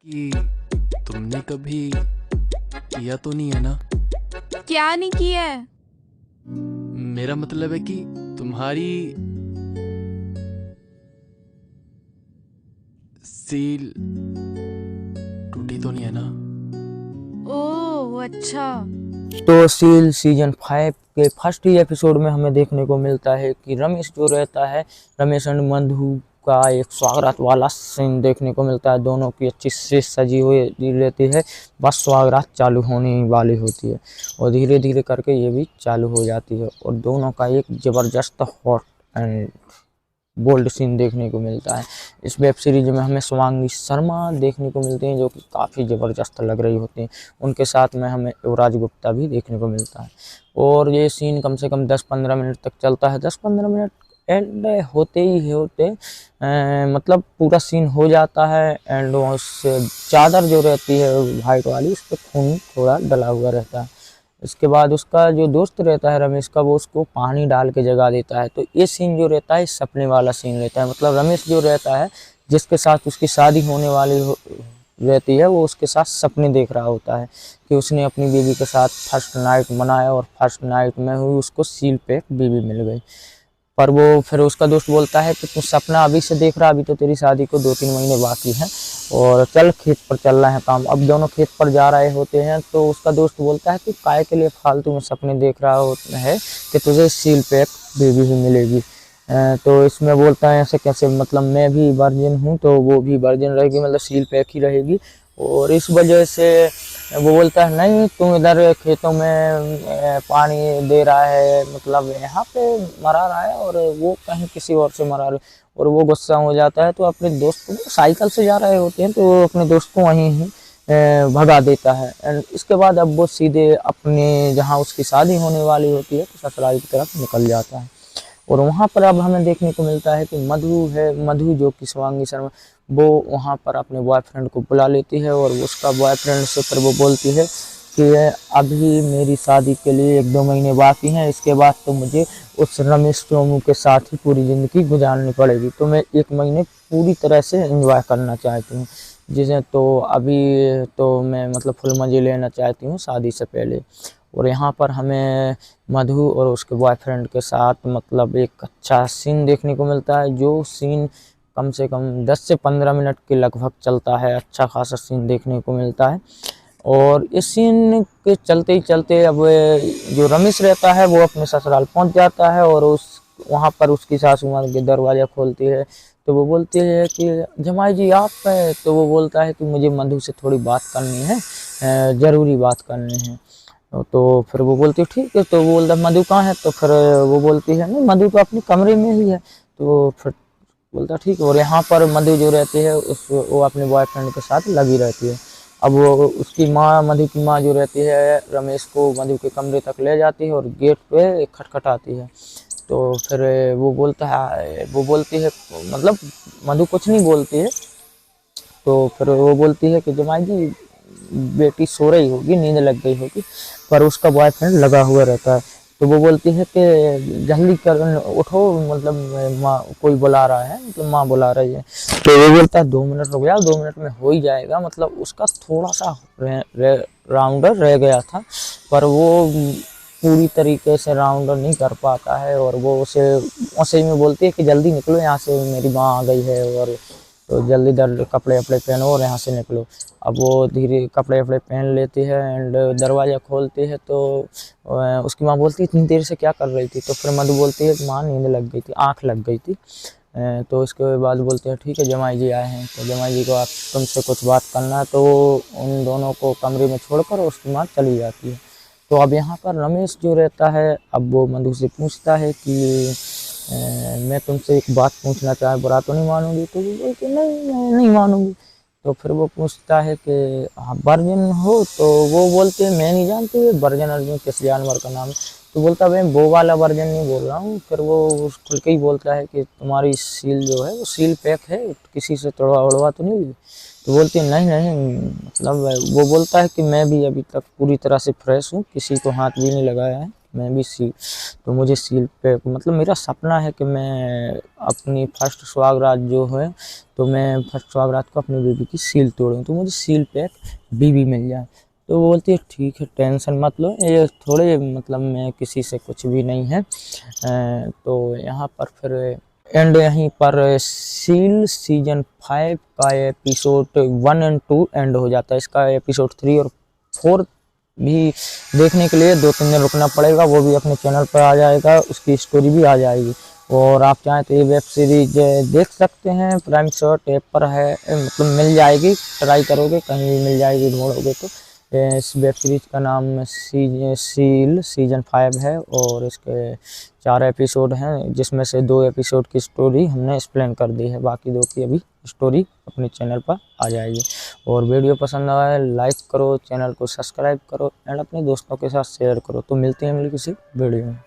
कि तुमने कभी किया तो नहीं है ना? क्या नहीं किया है? मेरा मतलब है कि तुम्हारी सील टूटी तो नहीं है ना? ओह अच्छा। तो सील सीजन 5 के फर्स्ट ही एपिसोड में हमें देखने को मिलता है कि रमेश जो रहता है, रमेश एंड मधु का एक स्वागत वाला सीन देखने को मिलता है। दोनों की अच्छी से सजी हुई रहती है, बस स्वागत चालू होने वाली होती है और धीरे धीरे करके ये भी चालू हो जाती है और दोनों का एक ज़बरदस्त हॉट एंड बोल्ड सीन देखने को मिलता है। इस वेब सीरीज में हमें शिवांगी शर्मा देखने को मिलती हैं जो कि काफ़ी ज़बरदस्त लग रही होती हैं। उनके साथ में हमें युवराज गुप्ता भी देखने को मिलता है और ये सीन कम से कम 10-15 मिनट तक चलता है। 10-15 मिनट एंड होते ही होते मतलब पूरा सीन हो जाता है एंड उससे चादर जो रहती है वाइट वाली, उस पर खून थोड़ा डला हुआ रहता है। इसके बाद उसका जो दोस्त रहता है रमेश का, वो उसको पानी डाल के जगा देता है। तो ये सीन जो रहता है सपने वाला सीन रहता है। मतलब रमेश जो रहता है, जिसके साथ उसकी शादी होने वाली रहती है, वो उसके साथ सपने देख रहा होता है कि उसने अपनी बीवी के साथ फर्स्ट नाइट मनाया और फर्स्ट नाइट में हुई उसको सील पे बीवी मिल गई। पर वो फिर उसका दोस्त बोलता है कि तू सपना अभी से देख रहा, अभी तो तेरी शादी को 2-3 महीने बाकी हैं और चल खेत पर चल रहे हैं काम। अब दोनों खेत पर जा रहे होते हैं तो उसका दोस्त बोलता है कि काय के लिए फालतू में सपने देख रहा है कि तुझे सील पैक बेबी ही मिलेगी। तो इसमें बोलता है ऐसे कैसे, मतलब मैं भी वर्जिन हूँ तो वो भी वर्जिन रहेगी, मतलब सील पैक ही रहेगी। और इस वजह से वो बोलता है नहीं, तुम इधर खेतों में पानी दे रहा है, मतलब यहाँ पे मरा रहा है और वो कहीं किसी और से मरा रहा है। और वो गुस्सा हो जाता है तो अपने दोस्त को, साइकिल से जा रहे होते हैं तो वो अपने दोस्त को वहीं ही भगा देता है। एंड इसके बाद अब वो सीधे अपने जहाँ उसकी शादी होने वाली होती है तो ससुराल की तरफ निकल जाता है। और वहाँ पर अब हमें देखने को मिलता है कि मधु है, मधु जो कि शिवांगी शर्मा, वो वहाँ पर अपने बॉयफ्रेंड को बुला लेती है और उसका बॉयफ्रेंड से फिर वो बोलती है कि अभी मेरी शादी के लिए 1-2 महीने बाकी हैं, इसके बाद तो मुझे उस रमेश टोमू के साथ ही पूरी ज़िंदगी गुजारनी पड़ेगी, तो मैं 1 महीने पूरी तरह से एंजॉय करना चाहती हूँ, जिसे तो अभी तो मैं मतलब फुल मज़े लेना चाहती हूँ शादी से पहले। और यहाँ पर हमें मधु और उसके बॉयफ्रेंड के साथ मतलब एक अच्छा सीन देखने को मिलता है, जो सीन कम से कम 10 से 15 मिनट के लगभग चलता है। अच्छा खासा सीन देखने को मिलता है और इस सीन के चलते ही चलते अब जो रमेश रहता है वो अपने ससुराल पहुंच जाता है और वहाँ पर उसकी सासू माँ के दरवाज़ा खोलती है तो वो बोलती है कि जमाई जी आप हैं? तो वो बोलता है कि मुझे मधु से थोड़ी बात करनी है, ज़रूरी बात करनी है। तो फिर वो बोलती है ठीक है। तो वो बोलता मधु कहाँ है? तो फिर वो बोलती है नहीं, मधु तो अपने कमरे में ही है। तो फिर बोलता ठीक है। और यहाँ पर मधु जो रहती है वो अपने बॉयफ्रेंड के साथ लगी रहती है। अब वो उसकी माँ, मधु की माँ जो रहती है, रमेश को मधु के कमरे तक ले जाती है और गेट पे खटखटाती है। तो फिर वो बोलती है, मतलब मधु कुछ नहीं बोलती है। तो फिर वो बोलती है कि जमाई जी बेटी सो रही होगी, नींद लग गई होगी, पर उसका बॉयफ्रेंड लगा हुआ रहता है। तो वो बोलती है कि जल्दी कर उठो, मतलब माँ कोई बुला रहा है, मतलब माँ बुला रही है। तो वो बोलता है 2 मिनट रुक जाओ, 2 मिनट में हो ही जाएगा। मतलब उसका थोड़ा सा राउंडर रह गया था पर वो पूरी तरीके से राउंडर नहीं कर पाता है और वो उसे में बोलती है कि जल्दी निकलो यहाँ से, मेरी माँ आ गई है और तो जल्दी कपड़े वपड़े पहनो और यहाँ से निकलो। अब वो धीरे कपड़े वपड़े पहन लेती है एंड दरवाज़ा खोलती है तो उसकी माँ बोलती है इतनी देर से क्या कर रही थी? तो फिर मधु बोलती है माँ नींद लग गई थी, आँख लग गई थी। तो इसके बाद बोलते हैं ठीक है जमाई जी आए हैं, तो जमाई जी को आप तुमसे कुछ बात करना है। तो उन दोनों को कमरे में छोड़कर उसकी माँ चली जाती है। तो अब यहाँ पर रमेश जो रहता है, अब वो मधु से पूछता है कि मैं तुमसे एक बात पूछना चाहे, बुरा तो नहीं मानूंगी? तो वो बोलती नहीं मैं नहीं मानूंगी। तो फिर वो पूछता है कि हाँ वर्जिन हो? तो वो बोलते हैं मैं नहीं जानती वर्जिन अर्जुन किस जानवर का नाम है। तो बोलता मैं वो वाला वर्जिन नहीं बोल रहा हूँ। फिर वो खुल के ही बोलता है कि तुम्हारी सील जो है वो सील पैक है, किसी से तोड़वा उड़वा तो नहीं हुई? तो बोलती है नहीं नहीं, मतलब वो बोलता है कि मैं भी अभी तक पूरी तरह से फ्रेश हूँ, किसी को हाथ भी नहीं लगाया है, मैं भी सील, तो मुझे सील पैक मतलब मेरा सपना है कि मैं अपनी फर्स्ट सुहागरात जो है, तो मैं फर्स्ट सुहागरात को अपनी बेबी की सील तोड़ूँ, तो मुझे सील पैक बीबी मिल जाए। तो वो बोलती है ठीक है टेंशन मत लो, ये थोड़े मतलब मैं किसी से कुछ भी नहीं है। तो यहाँ पर फिर एंड यहीं पर सील सीजन 5 का एपिसोड 1 और 2 एंड हो जाता है। इसका एपिसोड 3 और 4 भी देखने के लिए 2-3 दिन रुकना पड़ेगा, वो भी अपने चैनल पर आ जाएगा, उसकी स्टोरी भी आ जाएगी। और आप चाहें तो ये वेब सीरीज देख सकते हैं, प्राइम शॉट ऐप पर है, मतलब मिल जाएगी, ट्राई करोगे कहीं भी मिल जाएगी, ढूंढोगे तो। इस वेब सीरीज का नाम सील सीजन 5 है और इसके 4 एपिसोड हैं, जिसमें से 2 एपिसोड की स्टोरी हमने एक्सप्लेन कर दी है, बाकी 2 की अभी स्टोरी अपने चैनल पर आ जाएगी। और वीडियो पसंद आए लाइक करो, चैनल को सब्सक्राइब करो एंड अपने दोस्तों के साथ शेयर करो। तो मिलते हैं अगली किसी वीडियो में।